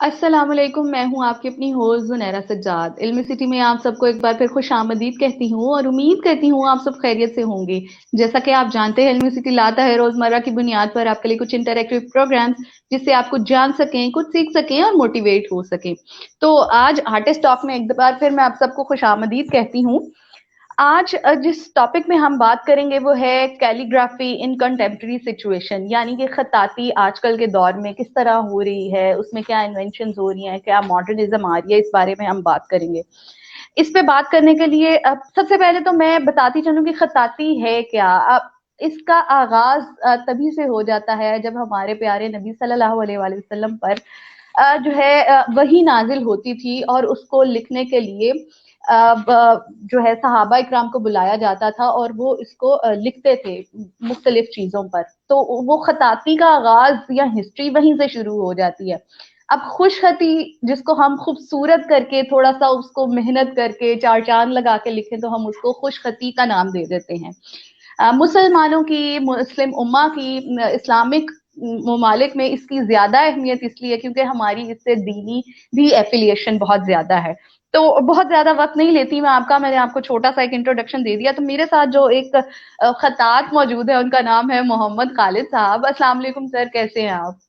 अस्सलामुअलैकुम। मैं हूँ आपकी अपनी होस्ट जुनैरा सज्जाद। इल्मी सिटी में आप सबको एक बार फिर खुश आमदीद कहती हूँ और उम्मीद करती हूँ आप सब खैरियत से होंगे। जैसा कि आप जानते हैं, इल्मी सिटी लाता है रोजमर्रा की बुनियाद पर आपके लिए कुछ इंटरैक्टिव प्रोग्राम्स, जिससे आप कुछ जान सकें, कुछ सीख सकें और मोटिवेट हो सकें। तो आज आर्टिस्ट टॉक में एक बार फिर मैं आप सबको खुश आमदीद कहती हूँ। आज जिस टॉपिक में हम बात करेंगे वो है कैलीग्राफी इन कंटेम्प्रेरी सिचुएशन, यानी कि खताती आजकल के दौर में किस तरह हो रही है, उसमें क्या इन्वेंशंस हो रही हैं, क्या मॉडर्निज्म आ रही है, इस बारे में हम बात करेंगे। इस पे बात करने के लिए सबसे पहले तो मैं बताती चलूं कि खताती है क्या। अब इसका आगाज तभी से हो जाता है जब हमारे प्यारे नबी सल्लल्लाहु अलैहि वसल्लम पर जो है वही नाजिल होती थी और उसको लिखने के लिए जो है सहाबा इकराम को बुलाया जाता था और वो इसको लिखते थे मुख्तलिफ चीजों पर। तो वो खताती का आगाज या हिस्ट्री वहीं से शुरू हो जाती है। अब खुशखती जिसको हम खूबसूरत करके थोड़ा सा उसको मेहनत करके चार चांद लगा के लिखें तो हम उसको खुशखती का नाम दे देते हैं। मुसलमानों की, मुस्लिम उम्मा की, इस्लामिक ममालिक में इसकी ज्यादा अहमियत इसलिए क्योंकि हमारी इससे दीनी भी एफिलिएशन बहुत ज्यादा है। तो बहुत ज्यादा वक्त नहीं लेती मैं आपका, मैंने आपको छोटा सा एक इंट्रोडक्शन दे दिया। तो मेरे साथ जो एक खतात मौजूद है उनका नाम है मोहम्मद खालिद साहब। अस्सलाम वालेकुम सर, कैसे हैं आप?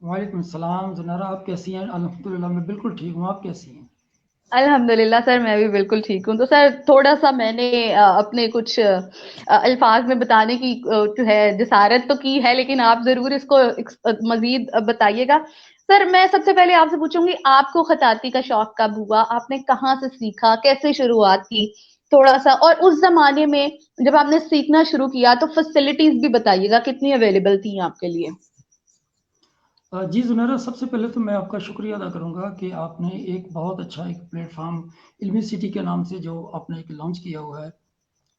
वालेकुम सलाम ज़ुनैरा, आप कैसी हैं? अल्हम्दुलिल्लाह मैं बिल्कुल ठीक हूँ। आप कैसी हैं? अल्हम्दुलिल्लाह सर, मैं भी बिल्कुल ठीक हूँ। तो सर थोड़ा सा मैंने अपने कुछ अल्फाज में बताने की जो है जसारत तो की है, लेकिन आप जरूर इसको मजीद बताइएगा। सर मैं सबसे पहले आपसे पूछूंगी, आपको खताती का शौक कब हुआ, आपने कहाँ से सीखा, कैसे शुरुआत की? थोड़ा सा, और उस जमाने में जब आपने सीखना शुरू किया तो फैसिलिटीज भी बताइएगा कितनी अवेलेबल थी आपके लिए। जी ज़ुनैरा, सबसे पहले तो मैं आपका शुक्रिया अदा करूँगा कि आपने एक बहुत अच्छा एक प्लेटफॉर्म इल्मी सिटी के नाम से जो आपने एक लॉन्च किया हुआ है,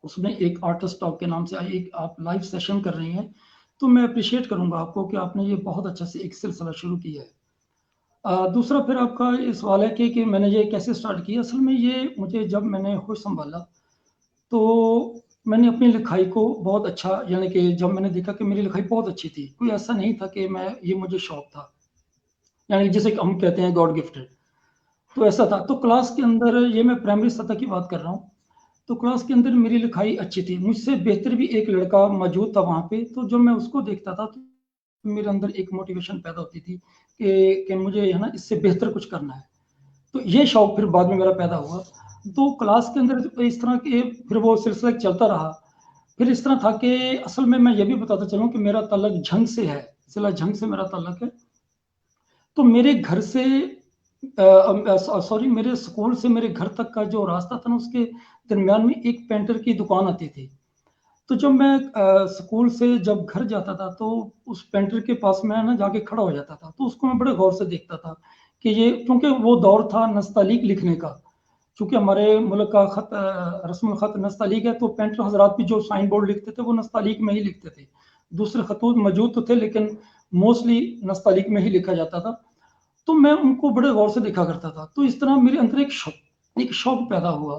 उसमें एक आर्टिस्ट टॉक के नाम से एक आप लाइव सेशन कर रही हैं। तो मैं अप्रिशिएट करूँगा आपको कि आपने ये बहुत अच्छा से एक सिलसिला शुरू किया है। दूसरा फिर आपका ये सवाल है कि मैंने ये कैसे स्टार्ट किया। असल में ये मुझे जब मैंने होश संभाला तो मैंने अपनी लिखाई को बहुत अच्छा, यानी कि जब मैंने देखा कि मेरी लिखाई बहुत अच्छी थी, कोई ऐसा नहीं था कि मैं ये मुझे शौक था, यानी जिसे हम कहते हैं गॉड गिफ्टेड, तो ऐसा था। तो क्लास के अंदर, ये मैं प्राइमरी सतह की बात कर रहा हूँ, तो क्लास के अंदर मेरी लिखाई अच्छी थी, मुझसे बेहतर भी एक लड़का मौजूद था वहाँ पे। तो जब मैं उसको देखता था तो मेरे अंदर एक मोटिवेशन पैदा होती थी कि मुझे है ना इससे बेहतर कुछ करना है। तो ये शौक फिर बाद में मेरा पैदा हुआ। तो क्लास के अंदर इस तरह के फिर वो सिलसिला चलता रहा। फिर इस तरह था कि असल में मैं ये भी बताता चलूँ कि मेरा ताल्लुक झंग से है, ज़िला झंग से मेरा ताल्लुक है। तो मेरे घर से सॉरी, मेरे स्कूल से मेरे घर तक का जो रास्ता था ना, उसके दरमियान में एक पेंटर की दुकान आती थी। तो जब मैं स्कूल से जब घर जाता था तो उस पेंटर के पास मैं ना जाके खड़ा हो जाता था, तो उसको मैं बड़े गौर से देखता था कि ये, क्योंकि वो दौर था नस्तालीक लिखने का। चूंकि हमारे मुल्क का खत रस्म खत नस्तालीक है, तो पेंटर हजरात भी जो साइन बोर्ड लिखते थे वो नस्तालीक में ही लिखते थे। दूसरे खतूत मौजूद तो थे, लेकिन मोस्टली नस्तालीक में ही लिखा जाता था। तो मैं उनको बड़े गौर से देखा करता था। तो इस तरह मेरे अंदर एक शौक पैदा हुआ।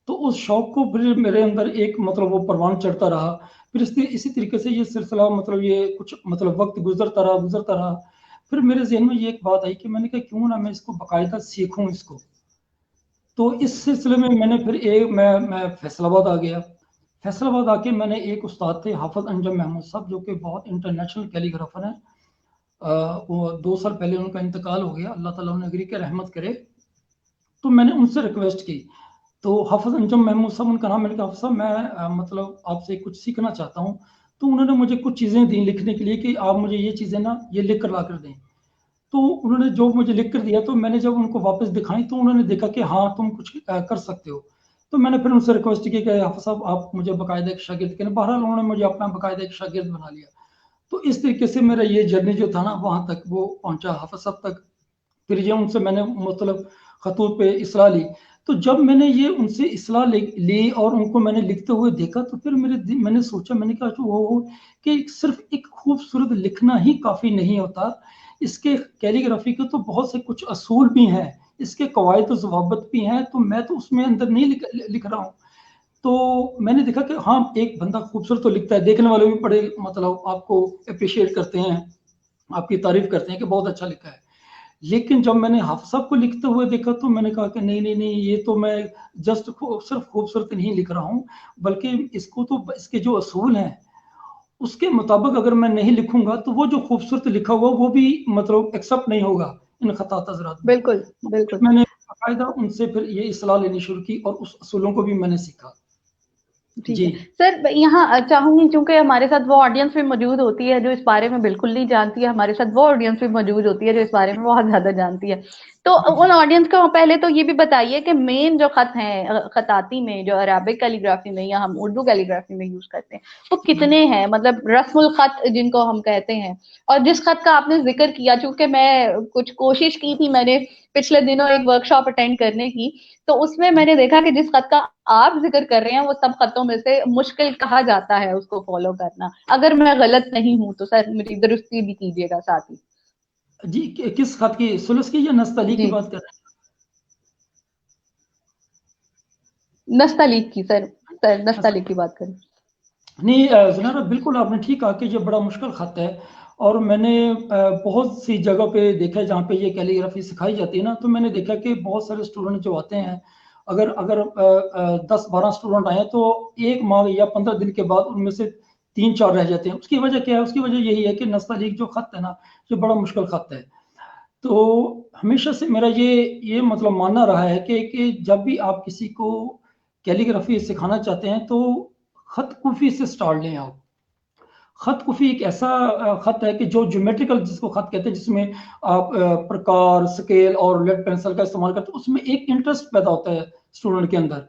तो उस शौक को फिर मेरे अंदर एक मतलब वो परवान चढ़ता रहा। फिर इसी तरीके से ये सिलसिला, मतलब ये कुछ मतलब वक्त गुजरता रहा। फिर मेरे जहन में ये एक बात आई कि मैंने कहा क्यों ना मैं इसको बाकायदा सीखूं इसको। तो इस सिलसिले में मैंने फिर एक मैं फैसलाबाद आ गया। फैसलाबाद आके मैंने एक उस्ताद थे हाफिज अंजम महमूद साहब, जो कि बहुत इंटरनेशनल कैलीग्राफर हैं। वो 2 साल पहले उनका इंतकाल हो गया, अल्लाह ताला उन्हें अगरी के रहमत करे। तो मैंने उनसे रिक्वेस्ट की। तो हाफिज अंजम महमूद साहब उनका नाम, मैंने कहा हाफिज साहब मैं मतलब आपसे कुछ सीखना चाहता हूँ। तो उन्होंने मुझे कुछ चीज़ें दी लिखने के लिए कि आप मुझे ये चीज़ें ना ये लिख कर ला कर दें। तो उन्होंने जो मुझे लिख कर दिया, तो मैंने जब उनको वापस दिखाई तो उन्होंने देखा कि हाँ तुम कुछ कर सकते हो। तो मैंने फिर उनसे रिक्वेस्ट की कि हाफिज साहब आप मुझे बाकायदा एक शागिर्द करें। बहरहाल उन्होंने मुझे अपना बाकायदा एक शागिर्द बना लिया। तो इस तरीके से मेरा ये जर्नी जो था ना वहाँ तक वो पहुँचा, हाफिज साहब तक। फिर ये उनसे मैंने मतलब खतूत पे इसलाह ली। तो जब मैंने ये उनसे इसलाह ली और उनको मैंने लिखते हुए देखा, तो फिर मैंने सोचा, मैंने कहा वो कि सिर्फ एक खूबसूरत लिखना ही काफ़ी नहीं होता, इसके कैलीग्राफी के तो बहुत से कुछ असूल भी हैं, इसके कवायद और ज़वाबित भी हैं। तो मैं तो उसमें अंदर नहीं लिख रहा हूँ। तो मैंने देखा कि हाँ, एक बंदा खूबसूरत तो लिखता है, देखने वाले भी बड़े मतलब आपको अप्रिशिएट करते हैं, आपकी तारीफ करते हैं कि बहुत अच्छा लिखा है। लेकिन जब मैंने हाफिज साहब को लिखते हुए देखा तो मैंने कहा कि नहीं नहीं नहीं, ये तो मैं जस्ट सिर्फ खूबसूरत नहीं लिख रहा हूँ, बल्कि इसको तो इसके जो असूल हैं उसके मुताबिक अगर मैं नहीं लिखूंगा तो वो जो खूबसूरत लिखा हुआ वो भी मतलब एक्सेप्ट नहीं होगा इन खतात हजरात में। बिल्कुल तो बिल्कुल। मैंने बाकायदा उनसे फिर ये इस्लाह लेनी शुरू की और उस असूलों को भी मैंने सीखा। ठीक जी है सर, यहाँ चाहूंगी क्योंकि हमारे साथ वो ऑडियंस भी मौजूद होती है जो इस बारे में बिल्कुल नहीं जानती है, हमारे साथ वो ऑडियंस भी मौजूद होती है जो इस बारे में बहुत ज्यादा जानती है। तो जी उन जी ऑडियंस को पहले तो ये भी बताइए कि मेन जो खत हैं खताती में, जो अरबिक कैलीग्राफी में या हम उर्दू कैलीग्राफी में यूज करते हैं, वो जी कितने हैं, मतलब रस्मुल खत जिनको हम कहते हैं। और जिस खत का आपने जिक्र किया, चूंकि मैं कुछ कोशिश की थी, मैंने पिछले दिनों एक वर्कशॉप अटेंड करने की, तो उसमें मैंने देखा कि जिस खत का आप जिक्र कर रहे हैं वो सब खतों में से मुश्किल कहा जाता है उसको फॉलो करना। अगर मैं गलत नहीं हूं तो सर मेरी दुरुस्ती भी कीजिएगा साथ ही। जी किस खत की, सुलस की या नस्तली की जी, बात कर रहे नस्तालीक की सर, सर हैं? नस्तालीक की बात करें। नहीं ज़ुनैरा, बिल्कुल आपने ठीक कहा कि ये बड़ा मुश्किल ख़त है। और मैंने बहुत सी जगह पे देखा है जहाँ पे ये कैलीग्राफी सिखाई जाती है ना, तो मैंने देखा कि बहुत सारे स्टूडेंट जो आते हैं, अगर अगर 10-12 स्टूडेंट आए तो 1 माह या 15 दिन के बाद उनमें से 3-4 रह जाते हैं। उसकी वजह क्या है? उसकी वजह यही है कि नस्तलीक जो ख़त है ना, ये बड़ा मुश्किल ख़त है। तो हमेशा से मेरा ये मतलब मानना रहा है कि जब भी आप किसी को कैलीग्राफी सिखाना चाहते हैं तो खत कुफी से स्टार्ट लें आप। खत कुफी एक ऐसा खत है कि जो ज्योमेट्रिकल जिसको खत कहते हैं, जिसमें आप प्रकार, स्केल और लेड पेंसिल का इस्तेमाल करते हैं, उसमें एक इंटरेस्ट पैदा होता है स्टूडेंट के अंदर।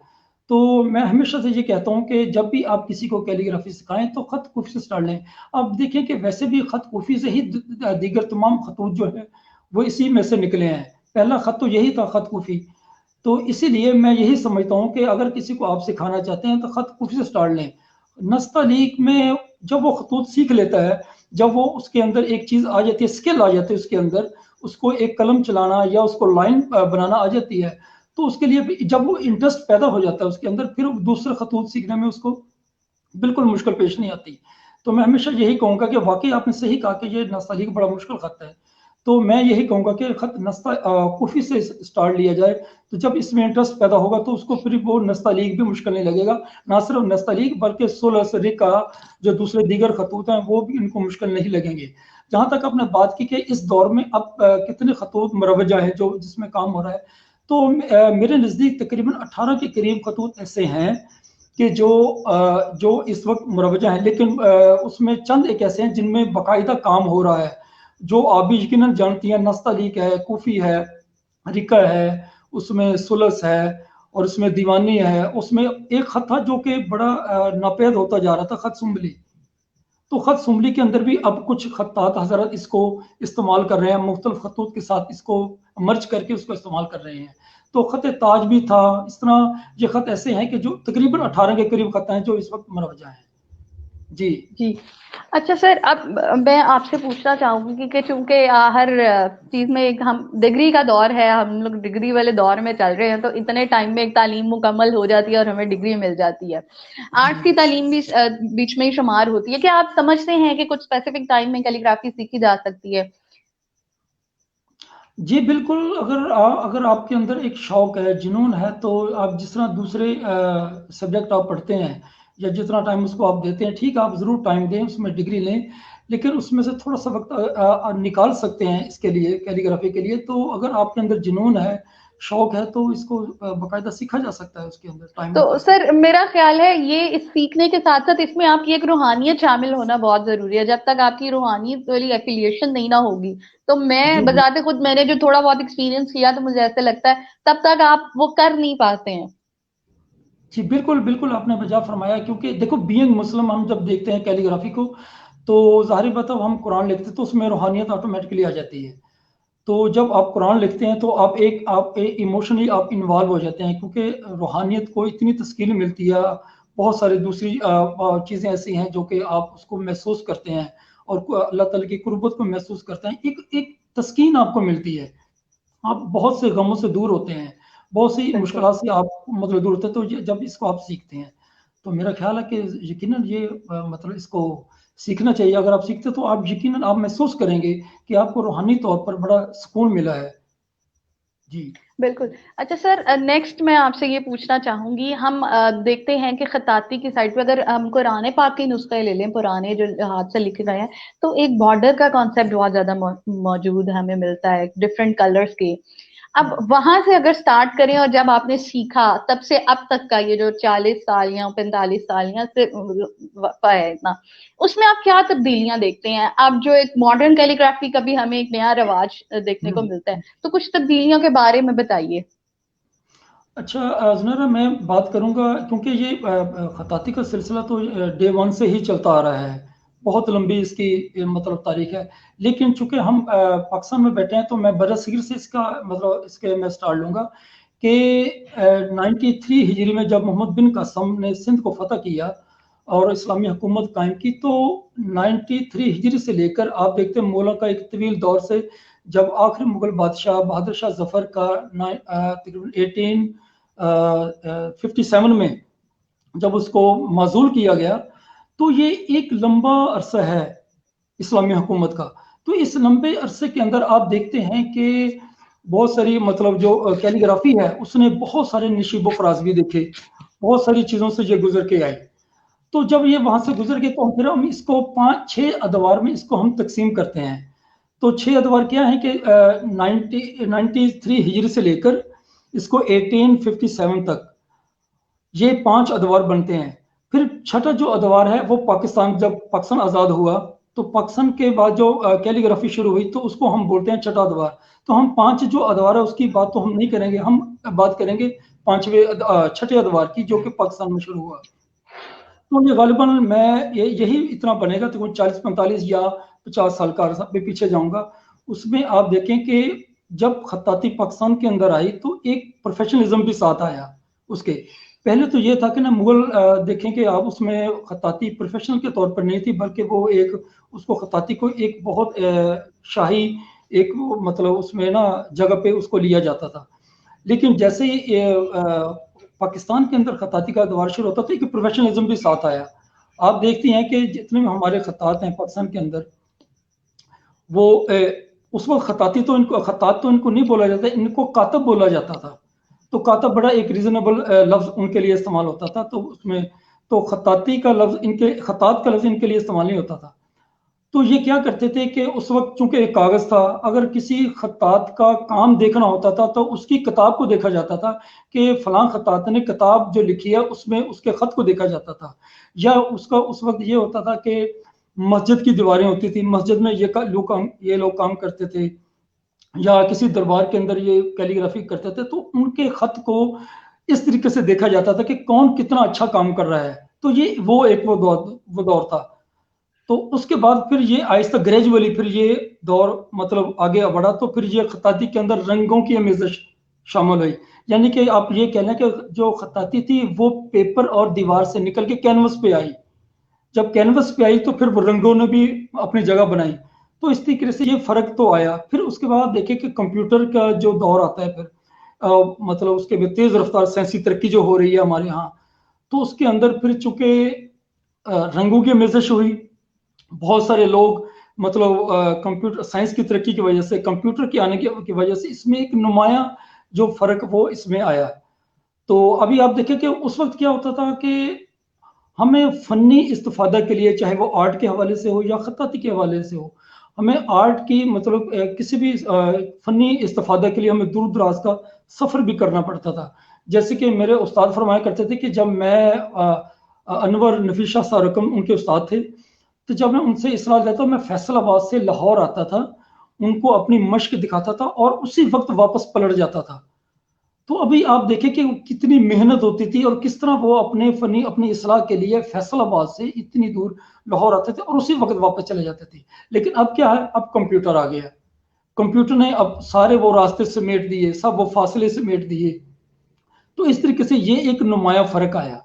तो मैं हमेशा से ये कहता हूँ कि जब भी आप किसी को कैलीग्राफी सिखाएं तो खत कुफी से स्टार्ट लें। आप देखें कि वैसे भी खत कुफी से ही दीगर तमाम खतूत जो है वो इसी में से निकले हैं। पहला खत तो यही था, खत कुफी। तो इसीलिए मैं यही समझता हूँ कि अगर किसी को आप सिखाना चाहते हैं तो खत कुफी से स्टार्ट लें। नस्तलीक में जब वो खतूत सीख लेता है, जब वो उसके अंदर एक चीज़ आ जाती है, स्किल आ जाती है उसके अंदर, उसको एक कलम चलाना या उसको लाइन बनाना आ जाती है, तो उसके लिए जब वो इंटरेस्ट पैदा हो जाता है उसके अंदर, फिर दूसरे खतूत सीखने में उसको बिल्कुल मुश्किल पेश नहीं आती। तो मैं हमेशा यही कहूँगा कि वाकई आपने सही कहा कि ये नस्तलीक बड़ा मुश्किल खत है। तो मैं यही कहूँगा कि खत कुफी से स्टार्ट लिया जाए, तो जब इसमें इंटरेस्ट पैदा होगा तो उसको फिर वो नस्तलीक भी मुश्किल नहीं लगेगा। ना सिर्फ नस्तलीक बल्कि सुलस, रिका, जो दूसरे दीगर खतूत हैं वो भी इनको मुश्किल नहीं लगेंगे। जहाँ तक आपने बात की कि इस दौर में अब कितने खतूत मुरवजा हैं जो जिसमें काम हो रहा है, तो मेरे नज़दीक तकरीबन 18 के करीब खतूत ऐसे हैं कि जो इस वक्त मुरवजा हैं, लेकिन उसमें चंद एक ऐसे हैं जिनमें बाकायदा काम हो रहा है, जो आप भी यकीनन जानती हैं। नस्तलीक है, कूफी है, रिका है, उसमें सुलस है, और उसमें दीवानी है। उसमें एक खत था जो कि बड़ा नापेद होता जा रहा था, खत सुम्बली। तो खत सुम्बली के अंदर भी अब कुछ खत्तात हजरत इसको इस्तेमाल कर रहे हैं, मुख्तलिफ खतूत के साथ इसको मर्ज करके उसको इस्तेमाल कर रहे हैं। तो खत ताज भी था। इस तरह ये खत ऐसे हैं कि जो तकरीबन 18 के करीब खत हैं जो इस वक्त मुरवजा हैं। जी जी। अच्छा सर, अब मैं आपसे पूछना चाहूंगी कि चूंकि हर चीज में एक हम डिग्री का दौर है, हम लोग डिग्री वाले दौर में चल रहे हैं, तो इतने टाइम में एक तालीम मुकम्मल हो जाती है और हमें डिग्री मिल जाती है। आर्ट्स की तालीम भी बीच में ही शुमार होती है। क्या आप समझते हैं कि कुछ स्पेसिफिक टाइम में कैलीग्राफी सीखी जा सकती है? जी बिल्कुल। अगर आपके अंदर एक शौक है, जुनून है, तो आप जिस तरह दूसरे सब्जेक्ट आप पढ़ते हैं या जितना टाइम उसको आप देते हैं, ठीक है, आप ज़रूर टाइम दें, उसमें डिग्री लें, लेकिन उसमें से थोड़ा सा वक्त निकाल सकते हैं इसके लिए, कैलीग्राफी के लिए। तो अगर आपके अंदर जुनून है, शौक है, तो इसको बाकायदा सीखा जा सकता है, उसके अंदर टाइम तो निकाल सर सकते मेरा ख्याल है ये इस सीखने के साथ साथ इसमें आपकी एक रूहानियत शामिल होना बहुत जरूरी है। जब तक आपकी रूहानियत वाली एफिलिएशन नहीं ना होगी, तो हैं। मैं जी जी बजाते खुद मैंने जो थोड़ा बहुत एक्सपीरियंस किया, तो मुझे ऐसे लगता है तब तक आप वो कर नहीं पाते हैं। जी बिल्कुल बिल्कुल, आपने वजह फरमाया। क्योंकि देखो, बीइंग मुस्लिम, हम जब देखते हैं कैलीग्राफी को, तो ज़ाहिर बात है, हम कुरान लिखते हैं तो उसमें रूहानियत ऑटोमेटिकली आ जाती है। तो जब आप कुरान लिखते हैं तो आप इमोशनली आप इन्वॉल्व हो जाते हैं, क्योंकि रूहानियत को इतनी तस्कीन मिलती है। बहुत सारी दूसरी चीज़ें ऐसी हैं जो कि आप उसको महसूस करते हैं, और अल्लाह ताला की कुर्बत को महसूस करते हैं। एक एक तस्कीन आपको मिलती है, आप बहुत से गमों से दूर होते हैं, बहुत सी बिल्कुल। मुश्किलात से आप मतलब दूर होते हैं। तो जब इसको आप सीखते हैं, तो मेरा ख्याल है कि यकीनन ये मतलब इसको सीखना चाहिए। अगर आप सीखते तो आप यकीनन आप महसूस करेंगे कि आपको रूहानी तौर पर बड़ा सुकून मिला है। जी बिल्कुल। अच्छा सर, नेक्स्ट मैं आपसे ये पूछना चाहूंगी, हम देखते हैं कि खताती की साइड पे अगर हम कुरान पाक के नुस्खे ले लें, पुराने जो हाथ से लिखे गए हैं, तो एक बॉर्डर का कॉन्सेप्ट बहुत ज्यादा मौजूद हमें मिलता है डिफरेंट कलर्स के। अब वहां से अगर स्टार्ट करें और जब आपने सीखा तब से अब तक का ये जो 40 साल या 45 साल या से वक़्फ़ा है इतना, उसमें आप क्या तब्दीलियां देखते हैं? अब जो एक मॉडर्न कैलीग्राफी का भी हमें एक नया रिवाज देखने को मिलता है, तो कुछ तब्दीलियों के बारे में बताइए। अच्छा ज़ुनैरा, मैं बात करूँगा क्योंकि ये खताती का सिलसिला तो डे वन से ही चलता आ रहा है, बहुत लंबी इसकी मतलब तारीख है। लेकिन चूंकि हम पाकिस्तान में बैठे हैं तो मैं बरसगीर से इसका मतलब इसके मैं स्टार्ट लूँगा कि 93 हिजरी में जब मोहम्मद बिन कासम ने सिंध को फतह किया और इस्लामी हुकूमत कायम की, तो 93 हिजरी से लेकर आप देखते हैं मौला का एक तवील दौर से, जब आखिरी मुगल बादशाह बहादुर शाह जफर का तकरीबन 1857 में जब उसको माजूल किया गया, तो ये एक लंबा अरसा है इस्लामी हुकूमत का। तो इस लंबे अरसे के अंदर आप देखते हैं कि बहुत सारी मतलब जो कैलीग्राफी है उसने बहुत सारे नशीबो फराज भी देखे, बहुत सारी चीज़ों से ये गुजर के आए। तो जब ये वहां से गुजर के तो फिर हम इसको 5-6 अदवार में इसको हम तकसीम करते हैं। तो 6 अदवार क्या है कि 93 हिजरी से लेकर इसको 1857 तक ये 5 अदवार बनते हैं। फिर छठा जो अदवार है वो पाकिस्तान, जब पाकिस्तान आज़ाद हुआ तो पाकिस्तान के बाद जो कैलीग्राफी शुरू हुई तो उसको हम बोलते हैं छठा अदवार। तो हम 5 जो अदवार है उसकी बात तो हम नहीं करेंगे, हम बात करेंगे छठे अदवार की जो कि पाकिस्तान में शुरू हुआ। तो ये गालिबन मैं यही इतना बनेगा, तो 40-45 या 50 साल का अरसा पे पीछे जाऊंगा। उसमें आप देखें कि जब खत्ताती पाकिस्तान के अंदर आई तो एक प्रोफेशनलिज्म भी साथ आया। उसके पहले तो ये था कि ना मुगल देखें कि आप उसमें खत्ताती प्रोफेशनल के तौर पर नहीं थी, बल्कि वो एक उसको खत्ताती को एक बहुत शाही एक मतलब उसमें ना जगह पे उसको लिया जाता था। लेकिन जैसे ही पाकिस्तान के अंदर खताती का दौर शुरू होता तो एक प्रोफेशनलिज्म भी साथ आया। आप देखती हैं कि जितने भी हमारे खतात हैं पाकिस्तान के अंदर, वो उस वक्त खतात तो इनको नहीं बोला जाता, इनको कातब बोला जाता था। तो कातब बड़ा एक रीजनेबल लफ्ज उनके लिए इस्तेमाल होता था। तो उसमें तो खताती का लफ्ज इनके खतात का लफ्ज इनके लिए इस्तेमाल नहीं होता था। तो ये क्या करते थे कि उस वक्त चूंकि एक कागज था, अगर किसी खत्तात का काम देखना होता था तो उसकी किताब को देखा जाता था कि फलां खत्तात ने किताब जो लिखी है उसमें उसके खत को देखा जाता था। या उसका उस वक्त ये होता था कि मस्जिद की दीवारें होती थी, मस्जिद में ये लोग काम करते थे, या किसी दरबार के अंदर ये कैलीग्राफी करते थे, तो उनके खत को इस तरीके से देखा जाता था कि कौन कितना अच्छा काम कर रहा है। तो ये वो दौर था। तो उसके बाद फिर ये आहिस्ता ग्रेजुअली फिर ये दौर मतलब आगे बढ़ा, तो फिर ये खताती के अंदर रंगों की आमेज़श शामिल हुई। यानी कि आप ये कह लें कि जो खताती थी वो पेपर और दीवार से निकल के कैनवस पे आई। जब कैनवस पे आई तो फिर वो रंगों ने भी अपनी जगह बनाई। तो इस तरीके से ये फर्क तो आया। फिर उसके बाद देखें कि कंप्यूटर का जो दौर आता है, फिर मतलब उसके भी तेज रफ्तार साइंसी तरक्की जो हो रही है हमारे यहाँ, तो उसके अंदर फिर चूंकि रंगों की आमेज़श हुई, बहुत सारे लोग मतलब कंप्यूटर साइंस की तरक्की की वजह से, कंप्यूटर के आने की वजह से इसमें एक नुमाया जो फर्क वो इसमें आया। तो अभी आप देखें कि उस वक्त क्या होता था कि हमें फनी इस्तिफादा के लिए, चाहे वो आर्ट के हवाले से हो या खत्ताती के हवाले से हो, हमें आर्ट की मतलब किसी भी फनी इस्तिफादा के लिए हमें दूर दराज का सफ़र भी करना पड़ता था। जैसे कि मेरे उस्ताद फरमाया करते थे कि जब मैं अनवर नफीशा सारकम उनके उस्ताद थे, तो जब मैं उनसे इस्लाह लेता मैं फैसलाबाद से लाहौर आता था, उनको अपनी मश्क दिखाता था और उसी वक्त वापस पलट जाता था। तो अभी आप देखें कि कितनी मेहनत होती थी और किस तरह वो अपनी इस्लाह के लिए फैसलाबाद से इतनी दूर लाहौर आते थे और उसी वक्त वापस चले जाते थे। लेकिन अब क्या है, अब कंप्यूटर आ गया। कंप्यूटर ने अब सारे वो रास्ते समेट दिए, सब वो फासले समेट दिए। तो इस तरीके से ये एक नुमाया फर्क आया।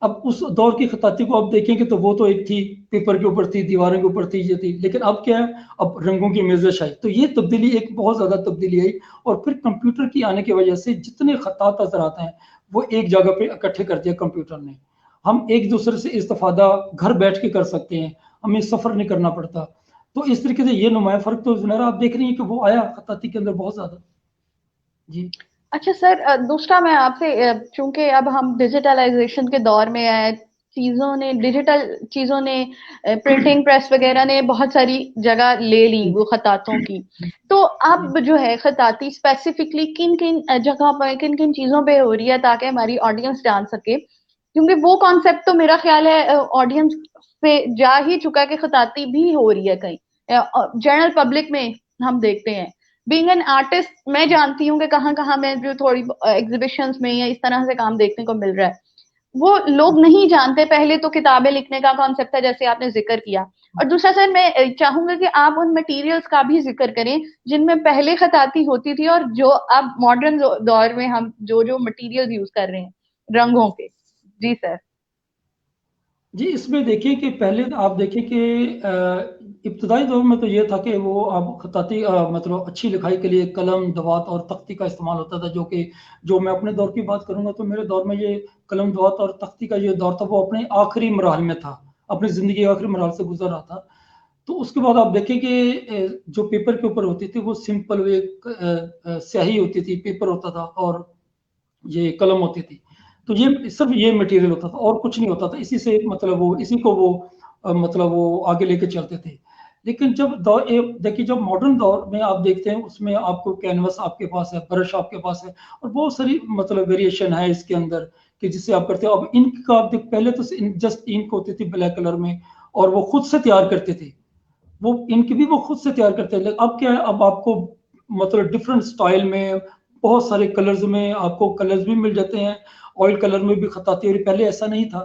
अब उस दौर की खताती को आप देखेंगे तो वो तो एक थी, पेपर के ऊपर थी, दीवारों के ऊपर थी, ये थी। लेकिन अब क्या है, अब रंगों की मेजश आई। तो ये तब्दीली एक बहुत ज्यादा तब्दीली आई। और फिर कंप्यूटर की आने की वजह से जितने खतात नजर आते हैं वो एक जगह पे इकट्ठे कर दिया कंप्यूटर ने। हम एक दूसरे से इस्तेफादा घर बैठ के कर सकते हैं। हमें सफ़र नहीं करना पड़ता। तो इस तरीके से ये नुमाया फ़र्क तो ज़ुनैरा आप देख रही हैं कि वो आया खत्ताती के अंदर बहुत ज़्यादा। जी। अच्छा सर, दूसरा मैं आपसे, चूंकि अब हम डिजिटलाइजेशन के दौर में आए, डिजिटल चीजों ने, प्रिंटिंग प्रेस वगैरह ने बहुत सारी जगह ले ली वो खतातों की। तो अब जो है खताती स्पेसिफिकली किन किन जगह पर, किन किन चीजों पे हो रही है, ताकि हमारी ऑडियंस जान सके, क्योंकि वो कॉन्सेप्ट तो मेरा ख्याल है ऑडियंस पे जा ही चुका है कि खताती भी हो रही है कहीं जनरल पब्लिक में। हम देखते हैं, बीइंग एन आर्टिस्ट, मैं जानती हूँ कि कहाँ कहाँ मैं जो थोड़ी एग्जीबिशंस में या इस तरह से काम देखने को मिल रहा है, वो लोग नहीं जानते। पहले तो किताबें लिखने का कॉन्सेप्ट था, जैसे आपने जिक्र किया। और दूसरा सर, मैं चाहूंगा कि आप उन मटेरियल्स का भी जिक्र करें जिनमें पहले खताती होती थी, और जो अब मॉडर्न दौर में हम जो जो मटेरियल यूज कर रहे हैं रंगों के। जी सर। जी, इसमें देखिए कि पहले आप देखें कि इब्तदाई दौर में तो ये था कि वो अब खताती मतलब अच्छी लिखाई के लिए कलम, दवात और तख्ती का इस्तेमाल होता था, जो मैं अपने दौर की बात करूँगा तो मेरे दौर में ये कलम, दवात और तख्ती का जो दौर था वो अपने आखिरी मरहल में था, अपनी ज़िंदगी के आखिरी मरहल से गुजर रहा था। तो उसके बाद आप देखें कि जो पेपर के ऊपर होती थी वो सिंपल एक स्याही होती थी, पेपर होता था और ये कलम होती थी। तो ये सिर्फ ये मटेरियल होता था और कुछ नहीं होता था। इसी से मतलब वो इसी को वो मतलब वो आगे लेके चलते थे। लेकिन जब दौर देखिए, जब मॉडर्न दौर में आप देखते हैं उसमें आपको कैनवस आपके पास है, ब्रश आपके पास है और बहुत सारी मतलब वेरिएशन है इसके अंदर कि जिससे आप करते हो। अब इंक का आप पहले तो जस्ट इंक होती थी ब्लैक कलर में और वो खुद से तैयार करते थे। वो इंक भी वो खुद से तैयार करते हैं। लेकिन अब क्या है, अब आपको मतलब डिफरेंट स्टाइल में बहुत सारे कलर्स में आपको कलर्स भी मिल जाते हैं। ऑयल कलर में भी खत आती है, पहले ऐसा नहीं था।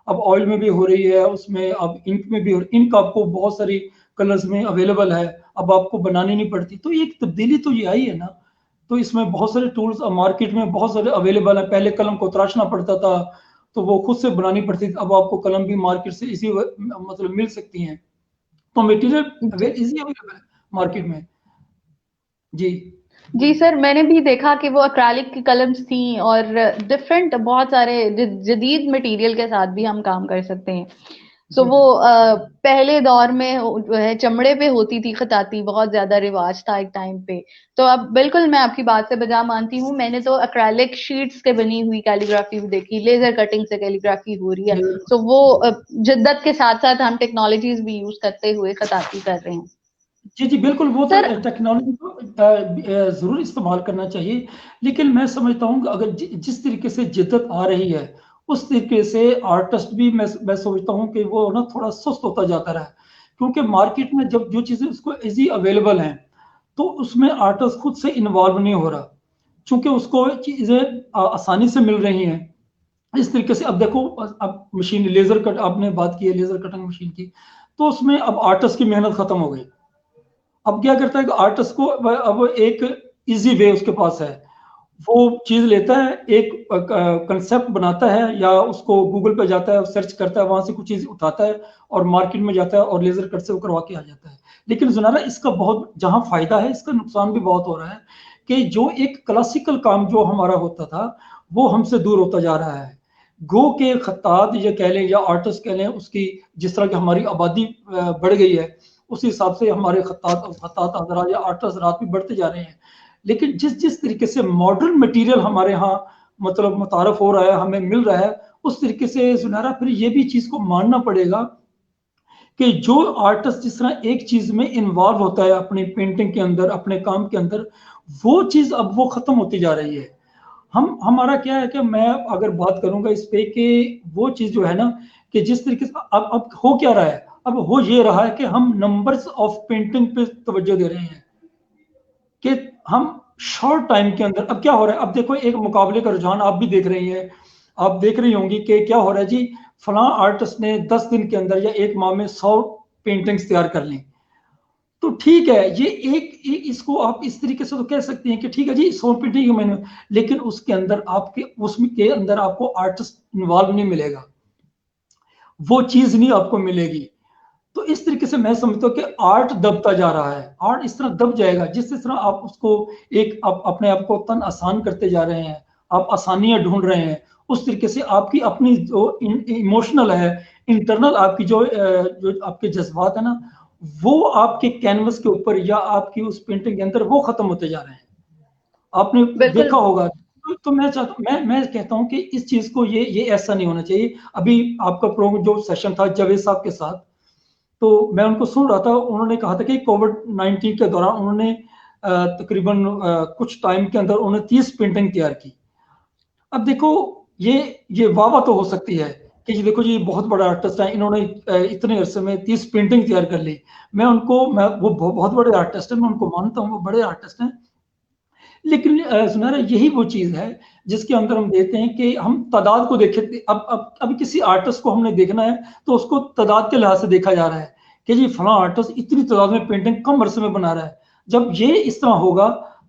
अब ऑयल में भी हो रही है, उसमें अब इंक में भी इंक आपको बहुत सारी कलर्स में अवेलेबल है, अब आपको बनानी नहीं पड़ती। तो एक तब्दीली तो ये आई है ना। तो इसमें बहुत सारे टूल्स मार्केट में बहुत सारे अवेलेबल है। पहले कलम को तराशना पड़ता था तो वो खुद से बनानी पड़ती थी, अब आपको कलम भी मार्केट से इसी मतलब मिल सकती हैं। तो मटेरियल इजी अवेलेबल है मार्केट में। जी। जी सर, मैंने भी देखा कि वो अक्रालिक की कलम्स थी, और डिफरेंट बहुत सारे जदीद मटेरियल के साथ भी हम काम कर सकते हैं। सो जी वो जी पहले दौर में जो है चमड़े पे होती थी खताती, बहुत ज्यादा रिवाज था एक टाइम पे। तो अब बिल्कुल मैं आपकी बात से बजा मानती हूँ। मैंने तो अक्रेलिक शीट्स के बनी हुई कैलीग्राफी भी देखी, लेजर कटिंग से कैलीग्राफी हो रही है। जी सो वो जिद्दत के साथ साथ हम टेक्नोलॉजीज भी यूज करते हुए खताती कर रहे हैं जी जी, बिल्कुल। वो तो सर। टेक्नोलॉजी को जरूर इस्तेमाल करना चाहिए। लेकिन मैं समझता हूँ कि अगर जिस तरीके से जिद्दत आ रही है उस तरीके से आर्टिस्ट भी मैं सोचता हूँ कि वो ना थोड़ा सुस्त होता जाता रहा है। क्योंकि मार्केट में जब जो चीज़ें उसको इजी अवेलेबल हैं तो उसमें आर्टिस्ट खुद से इन्वॉल्व नहीं हो रहा, क्योंकि उसको चीज़ें आसानी से मिल रही हैं। इस तरीके से अब देखो, अब मशीन लेजर कट आपने बात की है, लेजर कटिंग मशीन की, तो उसमें अब आर्टिस्ट की मेहनत खत्म हो गई। अब क्या करता है कि आर्टिस्ट को अब एक इजी वे उसके पास है। वो चीज लेता है, एक कंसेप्ट बनाता है या उसको गूगल पे जाता है, सर्च करता है, वहां से कुछ चीज उठाता है और मार्केट में जाता है और लेजर कट से वो करवा के आ जाता है। लेकिन जुनारा, इसका बहुत जहां फायदा है इसका नुकसान भी बहुत हो रहा है कि जो एक क्लासिकल काम जो हमारा होता था वो हमसे दूर होता जा रहा है। गो के खत्तात ये कह लें या आर्टिस्ट कह लें, उसकी जिस तरह की हमारी आबादी बढ़ गई है उस हिसाब से हमारे खत्तात हजरात या आर्टिस्ट हजरात भी बढ़ते जा रहे हैं। लेकिन जिस जिस तरीके से मॉडर्न मटेरियल हमारे यहाँ मतलब मुतारफ हो रहा है, हमें मिल रहा है, उस तरीके से सुनहरा फिर ये भी चीज को मानना पड़ेगा कि जो आर्टिस्ट जिस तरह एक चीज में इन्वॉल्व होता है अपनी पेंटिंग के अंदर, अपने काम के अंदर, वो चीज अब वो खत्म होती जा रही है। हम हमारा क्या है कि मैं अगर बात करूंगा इस पे कि वो चीज जो है ना कि जिस तरीके से अब हो क्या रहा है, अब हो ये रहा है कि हम नंबर्स ऑफ पेंटिंग पे तवज्जो दे रहे हैं कि हम शॉर्ट टाइम के अंदर। अब क्या हो रहा है, अब देखो एक मुकाबले का रुझान आप भी देख रही हैं, आप देख रही होंगी कि क्या हो रहा है जी, फलां आर्टिस्ट ने 10 दिन के अंदर या एक माह में 100 पेंटिंग्स तैयार कर ली। तो ठीक है, ये इसको आप इस तरीके से तो कह सकते हैं कि ठीक है जी 100 पेंटिंग मैंने, लेकिन उसके अंदर आपके उसमें के अंदर आपको आर्टिस्ट इन्वॉल्व नहीं मिलेगा, वो चीज नहीं आपको मिलेगी। तो इस तरीके से मैं समझता हूँ कि आर्ट दबता जा रहा है। आर्ट इस तरह दब जाएगा जिस तरह आप उसको एक आप अपने आप को तन आसान करते जा रहे हैं, आप आसानियां ढूंढ रहे हैं, उस तरीके से आपकी अपनी जो इमोशनल है, इंटरनल आपकी जो आपके जज्बात है ना, वो आपके कैनवस के ऊपर या आपकी उस पेंटिंग के अंदर वो खत्म होते जा रहे हैं। आपने बिल्कुल। देखा होगा। तो मैं कहता हूँ कि इस चीज को ये ऐसा नहीं होना चाहिए। अभी आपका प्रोग्राम जो सेशन था जावेद साहब के साथ, तो मैं उनको सुन रहा था, उन्होंने कहा था कि कोविड-19 के दौरान उन्होंने तकरीबन कुछ टाइम के अंदर उन्होंने 30 पेंटिंग तैयार की। अब देखो, ये वाह तो हो सकती है कि ये देखो जी बहुत बड़ा आर्टिस्ट है, इन्होंने इतने अरसे में 30 पेंटिंग तैयार कर ली। मैं वो बहुत बड़े आर्टिस्ट है, मैं उनको मानता हूँ, वो बड़े आर्टिस्ट हैं। लेकिन सुनहरा यही वो चीज है जिसके अंदर हम देखते हैं कि हम तादाद को देखें। अब अभी किसी आर्टिस्ट को हमने देखना है तो उसको तादाद के लिहाज से देखा जा रहा है कि जी फला आर्टिस्ट इतनी तादाद में पेंटिंग कम अरसे में बना रहा है। जब ये इस तरह होगा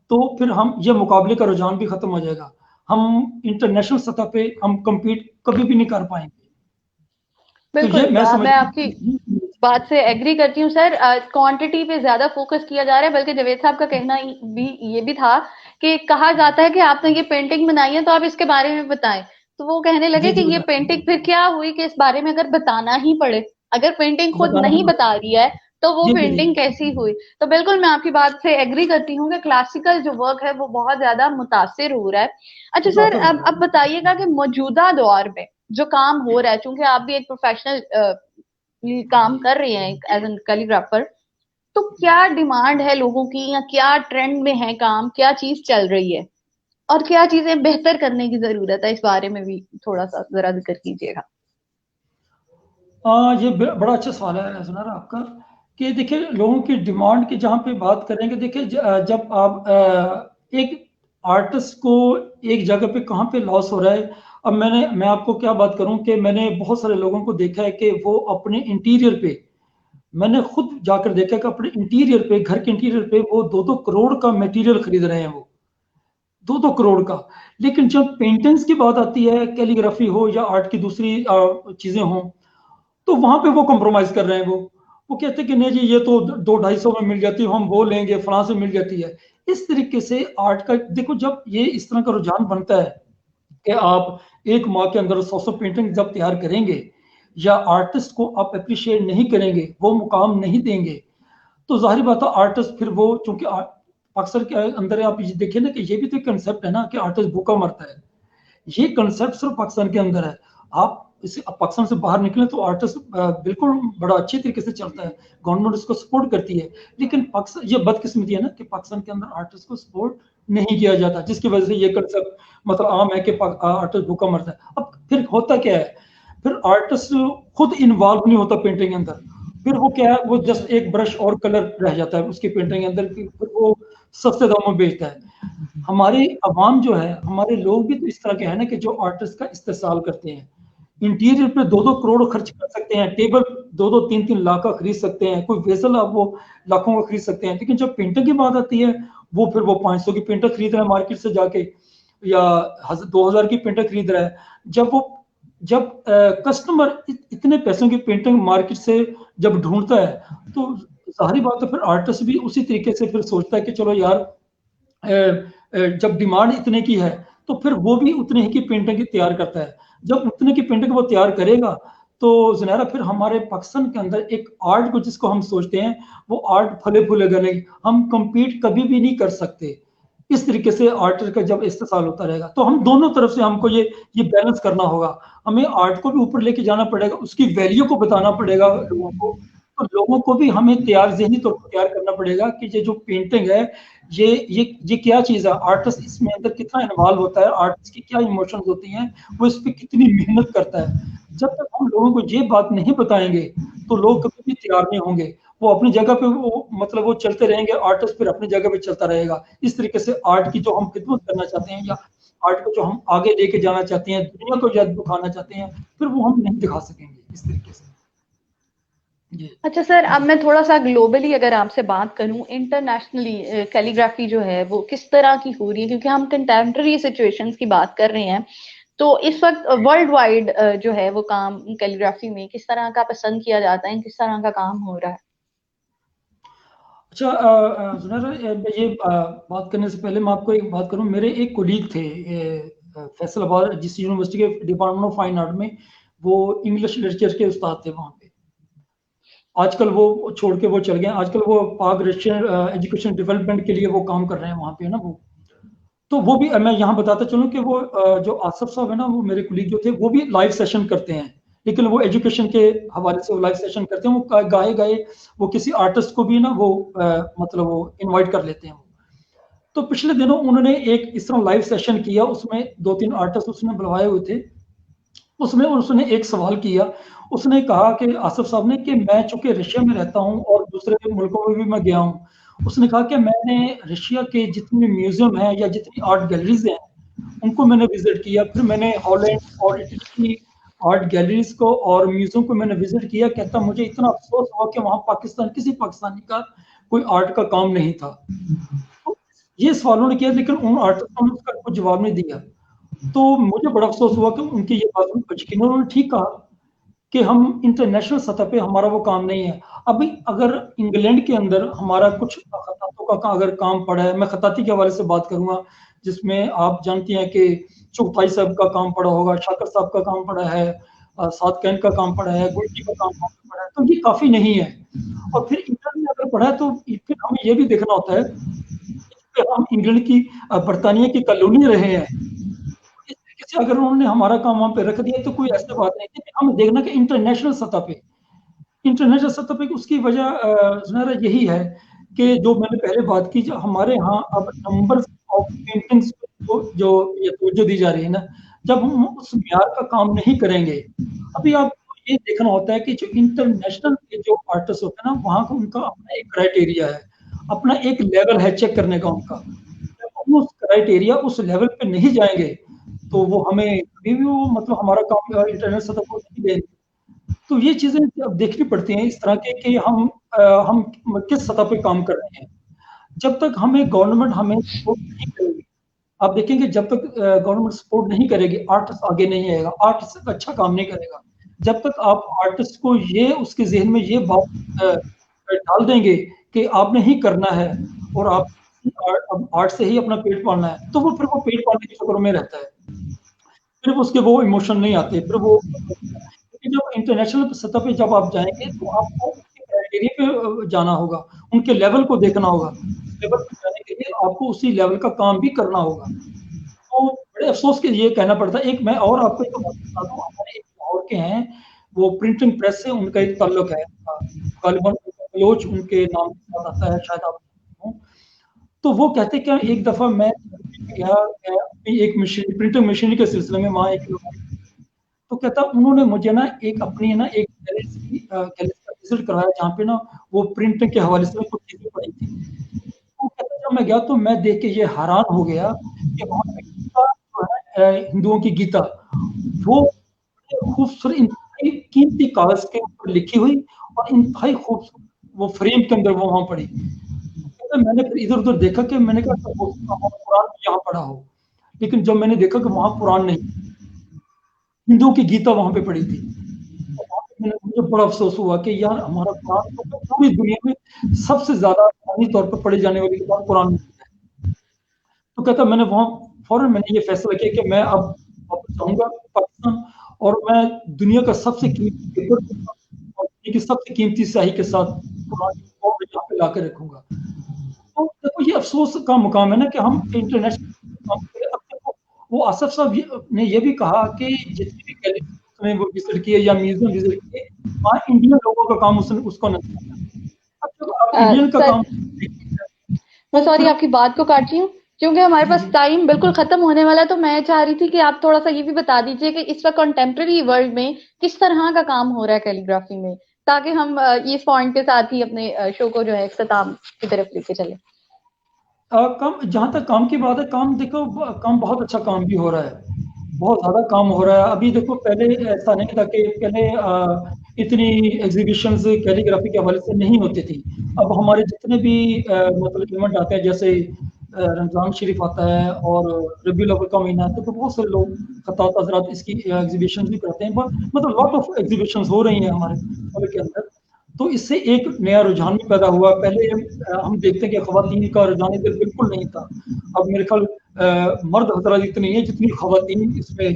तो फिर हम ये मुकाबले का रुझान भी खत्म हो जाएगा। हम इंटरनेशनल सतह पे हम compete कभी भी नहीं कर पाएंगे। तो बिल्कुल ये मैं मैं समझता आपकी हूँ। बात से एग्री करती हूँ सर। क्वांटिटी पे ज्यादा फोकस किया जा रहा है, बल्कि जावेद साहब का कहना भी ये भी था कि कहा जाता है कि आपने ये पेंटिंग बनाई है तो आप इसके बारे में बताएं। तो वो कहने लगे जी कि जी ये पेंटिंग फिर क्या हुई कि इस बारे में अगर बताना ही पड़े, अगर पेंटिंग खुद बताना नहीं ही बता रही है तो वो जी जी पेंटिंग कैसी हुई। तो बिल्कुल मैं आपकी बात से एग्री करती हूँ कि क्लासिकल जो वर्क है वो बहुत ज्यादा मुतासिर हो रहा है। अच्छा सर, मुतासर हो रहा अब बताइएगा कि मौजूदा दौर में जो काम हो रहा है, चूंकि आप भी एक प्रोफेशनल काम कर रही हैं एज एन कैलीग्राफर, तो क्या डिमांड है लोगों की, या क्या ट्रेंड में है काम, क्या चीज चल रही है और क्या चीजें बेहतर करने की जरूरत है, इस बारे में भी थोड़ा सा जरा जिक्र कीजिएगा। ये बड़ा अच्छा सवाल है सुना रहा आपका। कि देखिए लोगों की डिमांड की जहाँ पे बात करेंगे, देखिए जब आप एक आर्टिस्ट को एक जगह पे कहाँ पे लॉस हो रहा है। अब मैं आपको क्या बात करूं कि मैंने बहुत सारे लोगों को देखा है कि वो अपने इंटीरियर पे, मैंने खुद जाकर देखा कि अपने इंटीरियर पे, घर के इंटीरियर पे वो 2-2 करोड़ का मटेरियल खरीद रहे हैं, वो 2-2 करोड़ का। लेकिन जब पेंटिंग्स की बात आती है, कैलीग्राफी हो या आर्ट की दूसरी चीजें हों, तो वहां पे वो कॉम्प्रोमाइज कर रहे हैं। वो कहते हैं कि नहीं जी ये तो 200-250 में मिल जाती है, हम वो लेंगे, फ्रांस से मिल जाती है। इस तरीके से आर्ट का देखो, जब ये इस तरह का रुझान बनता है कि आप एक माह के अंदर 100 पेंटिंग जब तैयार करेंगे या आर्टिस्ट को आप अप्रिशिएट नहीं करेंगे, वो मुकाम नहीं देंगे, तो जाहिर बात है आर्टिस्ट फिर वो, चूंकि अक्सर के अंदर आप ये देखिए ना कि ये भी तो कंसेप्ट है ना कि आर्टिस्ट भूखा मरता है। ये कंसेप्ट सिर्फ पाकिस्तान के अंदर है। आप इसे पाकिस्तान से बाहर निकले तो आर्टिस्ट बिल्कुल बड़ा अच्छे तरीके से चलता है, गवर्नमेंट उसको सपोर्ट करती है। लेकिन पाकिस्तान, ये बदकिस्मती है ना कि पाकिस्तान के अंदर आर्टिस्ट को सपोर्ट नहीं किया जाता, जिसकी वजह से ये कंसेप्ट मतलब आम है कि आर्टिस्ट भूखा मरता है। अब फिर होता क्या है, फिर आर्टिस्ट खुद इन्वॉल्व नहीं होता पेंटिंग के अंदर। फिर वो क्या है, वो जस्ट एक ब्रश और कलर रह जाता है उसकी पेंटिंग के अंदर, फिर वो सस्ते दामों में बेचता है। हमारी अवाम जो है, हमारे लोग भी तो इस तरह के हैं ना कि जो आर्टिस्ट का इस्तेसाल करते हैं। इंटीरियर पे 2-2 करोड़ खर्च कर सकते हैं, टेबल 2-2 3-3 लाख का खरीद सकते हैं, कोई वेसल आप वो लाखों का खरीद सकते हैं। लेकिन जब पेंटर की बात आती है, वो फिर वो 500 की पेंटर खरीद रहा है मार्केट से जाके, या 2000 की पेंटर खरीद रहा है। जब कस्टमर इतने पैसों की पेंटिंग मार्केट से जब ढूंढता है, तो सारी बात है फिर आर्टिस्ट भी उसी तरीके से फिर सोचता है कि चलो यार, जब डिमांड इतने की है तो फिर वो भी उतने ही की पेंटिंग तैयार करता है। जब उतने की पेंटिंग वो तैयार करेगा तो ज़नारा फिर हमारे पाकिस्तान के अंदर एक आर्ट को जिसको हम सोचते हैं, वो आर्ट फले फूलेगा नहीं, हम compete कभी भी नहीं कर सकते। इस तरीके से आर्ट का जब इस्तेसाल होता रहेगा तो हम दोनों तरफ से हमको ये बैलेंस करना होगा। हमें आर्ट को भी ऊपर लेके जाना पड़ेगा, उसकी वैल्यू को बताना पड़ेगा लोगों को। तो लोगों को भी हमें तैयार, ज़हनी तौर पर तैयार करना पड़ेगा कि ये जो पेंटिंग है, ये क्या चीज़ है, आर्टिस्ट इसमें अंदर कितना इन्वॉल्व होता है, आर्टिस्ट की क्या इमोशंस होती हैं, वो इस पे कितनी मेहनत करता है। जब तक हम लोगों को ये बात नहीं बताएंगे तो लोग कभी भी तैयार नहीं होंगे। वो अपनी जगह पे वो मतलब वो चलते रहेंगे, आर्टिस्ट फिर अपनी जगह पे चलता रहेगा। इस तरीके से आर्ट की जो हम खिदमत करना चाहते हैं या आर्ट को जो हम आगे लेके जाना चाहते हैं, दुनिया को जो दिखाना चाहते हैं, फिर वो हम नहीं दिखा सकेंगे इस तरीके से। जी। अच्छा सर, अब मैं थोड़ा सा ग्लोबली अगर आपसे बात करूं, इंटरनेशनली कैलीग्राफी जो है वो किस तरह की हो रही है, क्योंकि हम कंटेम्प्रेरी सिचुएशंस की बात कर रहे हैं। तो इस वक्त वर्ल्ड वाइड जो है वो काम कैलीग्राफी में किस तरह का पसंद किया जाता है, किस तरह का काम हो रहा है। अच्छा, जुनैर, ये बात करने से पहले मैं आपको एक बात करूं। मेरे एक कोलीग थे, फैसलाबाद जिस यूनिवर्सिटी के डिपार्टमेंट ऑफ फाइन आर्ट में वो इंग्लिश लिटरेचर के उस्ताद थे वहाँ पे। आजकल वो छोड़ के वो चल गए, आजकल वो पाक रशियन एजुकेशन डेवलपमेंट के लिए वो काम कर रहे हैं वहाँ पे ना वो। तो वो भी मैं यहाँ बताता चलूँ कि वो जो आसिफ साहब है ना, वो मेरे कुलीग जो थे, वो भी लाइव सेशन करते हैं, लेकिन वो एजुकेशन के हवाले से वो लाइव सेशन करते हैं। वो गाए गाए वो किसी आर्टिस्ट को भी ना वो मतलब वो इनवाइट कर लेते हैं। तो पिछले दिनों उन्होंने एक इस तरह लाइव सेशन किया, उसमें 2-3 आर्टिस्ट उसने बुलवाए हुए थे। उसमें उसने एक सवाल किया, उसने कहा कि आसिफ साहब ने कि मैं चूंकि रशिया में रहता हूँ और दूसरे मुल्कों में भी मैं गया हूँ, उसने कहा कि मैंने रशिया के जितने म्यूजियम हैं या जितनी आर्ट गैलरीज हैं उनको मैंने विजिट किया, फिर मैंने हॉलैंड और इटली की आर्ट गैलरीज को और म्यूजियम को मैंने विजिट किया। कहता मुझे इतना अफसोस हुआ कि वहाँ किसी पाकिस्तानी का कोई आर्ट का काम नहीं था। तो ये सवालों ने किया, लेकिन उन आर्टिस्टों ने उसका कोई जवाब नहीं दिया। तो मुझे बड़ा अफसोस हुआ कि उनकी ये बात यकीन उन्होंने ठीक कहा कि हम इंटरनेशनल सतह पे हमारा वो काम नहीं है। अभी अगर इंग्लैंड के अंदर हमारा कुछ खतातों का अगर काम पड़ा है, मैं खताती के हवाले से बात करूंगा, जिसमें आप जानती हैं कि चुगताई साहब का काम पड़ा होगा, शाकर साहब का काम पड़ा है, साद कैन का काम पड़ा है, गुलजी का काम पड़ा है, तो ये काफी नहीं है। और फिर इंग्लैंड में अगर पढ़ा है तो फिर हमें ये भी देखना होता है कि हम इंग्लैंड की बरतानिया की कॉलोनी रहे हैं। इस तरीके से अगर उन्होंने हमारा काम वहां पे रख दिया तो कोई ऐसी बात नहीं है। हमें देखना कि इंटरनेशनल सतह पे उसकी वजह ज़ाहिर यही है कि जो मैंने पहले बात की, जो हमारे यहाँ अब नंबर्स ऑफ पेंटिंग्स को जो ये तवज्जो दी जा रही है ना, जब हम उस म्यार का काम नहीं करेंगे, अभी आपको ये देखना होता है कि जो इंटरनेशनल के जो आर्टिस्ट होते हैं ना, वहाँ का उनका अपना एक क्राइटेरिया है, अपना एक लेवल है चेक करने का उनका। जब हम उस क्राइटेरिया उस लेवल पे नहीं जाएंगे तो वो हमें कभी भी वो मतलब हमारा काम इंटरनेशनल सतह पर नहीं देंगे। तो ये चीजें अब देखनी पड़ती हैं इस तरह के कि हम किस सतह पे काम कर रहे हैं। जब तक हमें गवर्नमेंट हमें सपोर्ट नहीं करेगी, आप देखेंगे जब तक गवर्नमेंट सपोर्ट नहीं करेगी, आर्टिस्ट आगे नहीं आएगा, आर्टिस्ट अच्छा काम नहीं करेगा। जब तक आप आर्टिस्ट को ये उसके जहन में ये बात डाल देंगे कि आपने ही करना है और आप आर्ट से ही अपना पेट पालना है, तो वो फिर वो पेट पालने के चक्करों में रहता है, फिर उसके वो इमोशन नहीं आते, फिर वो जब इंटरनेशनल सतह पे जब आप जाएंगे तो आपको उनके क्राइटेरिया पे जाना होगा, उनके लेवल को देखना होगा। लेवल पे जाने के लिए आपको उसी लेवल का काम भी करना होगा। तो बड़े अफसोस के ये कहना पड़ता है। एक मैं और आपको एक बात बता दूं, हमारे एक लाहौर के हैं, वो प्रिंटिंग प्रेस से उनका एक ताल्लुक है, गालिबन बलोच उनके नाम के साथ आता है, शायद आप। तो वो कहते क्या, एक दफा मैं गया एक मशीन प्रिंटिंग मशीनरी के सिलसिले में वहाँ एक, तो कहता उन्होंने मुझे ना एक अपनी ना एक गैलरी का विजिट करवाया जहाँ पे ना वो प्रिंटिंग के हवाले से कुछ चीजें पड़ी थी। तो कहता जब मैं गया तो मैं देख के ये हैरान हो गया कि वहाँ पे गीता जो है, हिंदुओं की गीता, वो खूबसूरत इंतहाई कीमती कागज के ऊपर लिखी हुई और इंतहाई खूबसूरत वो फ्रेम के अंदर वो वहाँ पड़ी। तो मैंने फिर इधर उधर देखा कि मैंने कहा कुरान यहाँ पढ़ा हो, लेकिन जब मैंने देखा कि वहाँ कुरान नहीं, हिंदुओं की गीता वहां पे पड़ी थी। मुझे बड़ा अफसोस हुआ कि यार हमारा कुरान तो पूरी दुनिया में सबसे ज्यादा आसानी तौर पर पढ़ी जाने वाली किताब कुरान है। तो कहता मैंने वहां फौरन मैंने ये फैसला किया कि मैं अब वापस जाऊंगा पाकिस्तान और मैं दुनिया का सबसे कीमती पेपर और दुनिया की सबसे कीमती स्याही के साथ कुरान को यहाँ पे ला के रखूंगा। तो देखो ये अफसोस का मुकाम है ना कि हम इंटरनेशनल, वो आसिफ साहब ने ये भी कहा कि जितनी भी गैलरी वो विजिट किए या म्यूजियम विजिट किए, वहाँ इंडियन लोगों का काम उसको नहीं था। अब जब आप इंडियन का काम, मैं सॉरी आपकी बात को काट रही हूँ क्योंकि हमारे पास टाइम बिल्कुल खत्म होने वाला है, तो मैं चाह रही थी कि आप थोड़ा सा ये भी बता दीजिए कि इस वक्त कंटेम्प्रेरी वर्ल्ड में किस तरह का काम हो रहा है कैलीग्राफी में, ताकि हम इस पॉइंट के साथ ही अपने शो को जो है इख्तिताम की तरफ लेके चले। काम जहाँ तक काम की बात है, काम देखो काम बहुत अच्छा काम भी हो रहा है, बहुत ज्यादा काम हो रहा है। अभी देखो पहले ऐसा नहीं था कि पहले इतनी एग्जीबिशंस कैलीग्राफी के हवाले से नहीं होती थी। अब हमारे जितने भी मतलब इवेंट आते हैं, जैसे रमजान शरीफ आता है और रबीउल अव्वल का महीना आता है, तो बहुत सारे लोग खत्तात हजरात इसकी एग्जीबिशन भी करते हैं। मतलब लॉट ऑफ एग्जीबिशंस हो रही हैं हमारे मुल्क के अंदर। तो इससे एक नया रुझान भी पैदा हुआ। पहले हम देखते हैं कि ख़वातीन का रुझान इधर बिल्कुल नहीं था। अब मेरे ख्याल मर्द हजरात इतने हैं जितनी खवातीन इसमें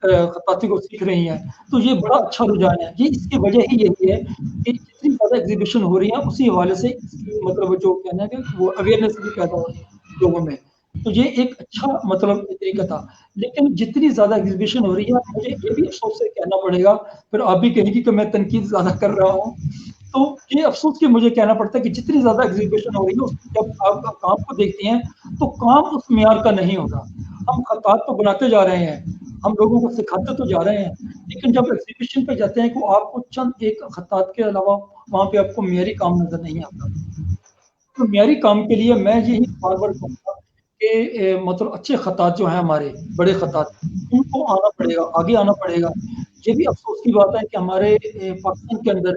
खत्ताती को सीख रही हैं। तो ये बड़ा अच्छा रुझान है। ये इसकी वजह ही यही है कि जितनी ज़्यादा एग्ज़िबिशन हो रही है, उसी हवाले से इसकी मतलब जो कहना है कि वो अवेयरनेस भी पैदा हो रही है लोगों में। तो ये एक अच्छा मतलब तरीका था। लेकिन जितनी ज़्यादा एग्ज़िबिशन हो रही है, मुझे ये भी अफ़सोस से कहना पड़ेगा, फिर आप भी कहेंगी कि मैं तनकीद ज़्यादा कर रहा हूँ। तो ये अफ़सोस कि मुझे कहना पड़ता है कि जितनी ज़्यादा एग्ज़िबिशन हो रही है, उसमें जब आप काम को देखती हैं, तो काम उस मियार का नहीं होगा। हम खतात तो बनाते जा रहे हैं, हम लोगों को सिखाते तो जा रहे हैं, लेकिन जब एग्ज़िबिशन पे जाते हैं तो आपको चंद एक खतात के अलावा वहाँ पे आपको मियारी काम नज़र नहीं आता। तो मियारी काम के लिए मैं यही बार-बार कहूँगा कि मतलब अच्छे खतात जो हैं हमारे, बड़े खतात, उनको आना पड़ेगा, आगे आना पड़ेगा। ये भी अफ़सोस की बात है कि हमारे पाकिस्तान के अंदर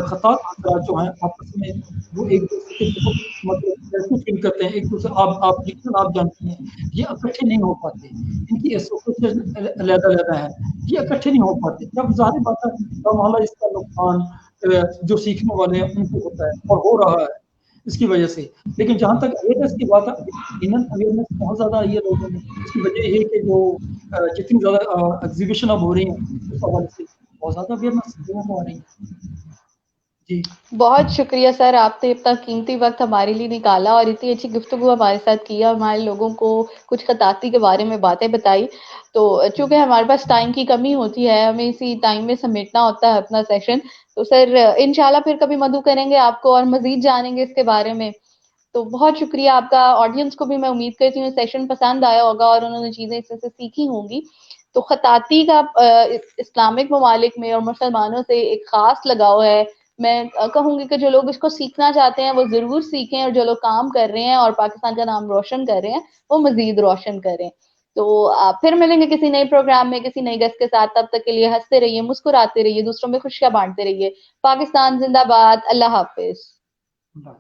खतात हज़रात जो हैं आपस में वो एक-दूसरे के बहुत मतलब बेवकूफ़ फ़ील करते हैं, एक-दूसरे आप यकीनन आप जानती हैं, ये इकट्ठे नहीं हो पाते। इनकी एसोसिएशन अलग-अलग हैं, ये इकट्ठे नहीं हो पाते। जब ज़ाहिर बात है तामहला इसका नुकसान जो सीखने वाले हैं उनको होता है और हो रहा है इसकी वजह से। लेकिन जहाँ तक अवेयरनेस की बात है, यकीनन अवेयरनेस बहुत ज़्यादा आई है लोगों में। इसकी वजह ये है कि जो जितनी ज़्यादा एग्ज़िबिशन अब हो रही हैं, उस हवाले से बहुत ज़्यादा अवेयरनेस लोगों को आ रही है। जी। बहुत शुक्रिया सर, आपने इतना कीमती वक़्त हमारे लिए निकाला और इतनी अच्छी गुफ्तगू हमारे साथ की, हमारे लोगों को कुछ खताती के बारे में बातें बताई। तो चूँकि हमारे पास टाइम की कमी होती है, हमें इसी टाइम में समेटना होता है अपना सेशन। तो सर इंशाल्लाह फिर कभी मदऊ करेंगे आपको और मज़ीद जानेंगे इसके बारे में। तो बहुत शुक्रिया आपका। ऑडियंस को भी मैं उम्मीद करती हूँ सेशन पसंद आया होगा और उन्होंने चीज़ें इससे से सीखी होंगी। तो खताती का इस्लामिक ममालिक में और मुसलमानों से एक ख़ास लगाव है। मैं कहूँगी कि जो लोग इसको सीखना चाहते हैं वो ज़रूर सीखें और जो लोग काम कर रहे हैं और पाकिस्तान का नाम रोशन कर रहे हैं, वो मज़ीद रोशन करें। तो आप फिर मिलेंगे किसी नए प्रोग्राम में, किसी नए गेस्ट के साथ। तब तक के लिए हँसते रहिए, मुस्कुराते रहिए, दूसरों में खुशियाँ बाँटते रहिए। पाकिस्तान ज़िंदाबाद। अल्लाह हाफ़िज़। बाय।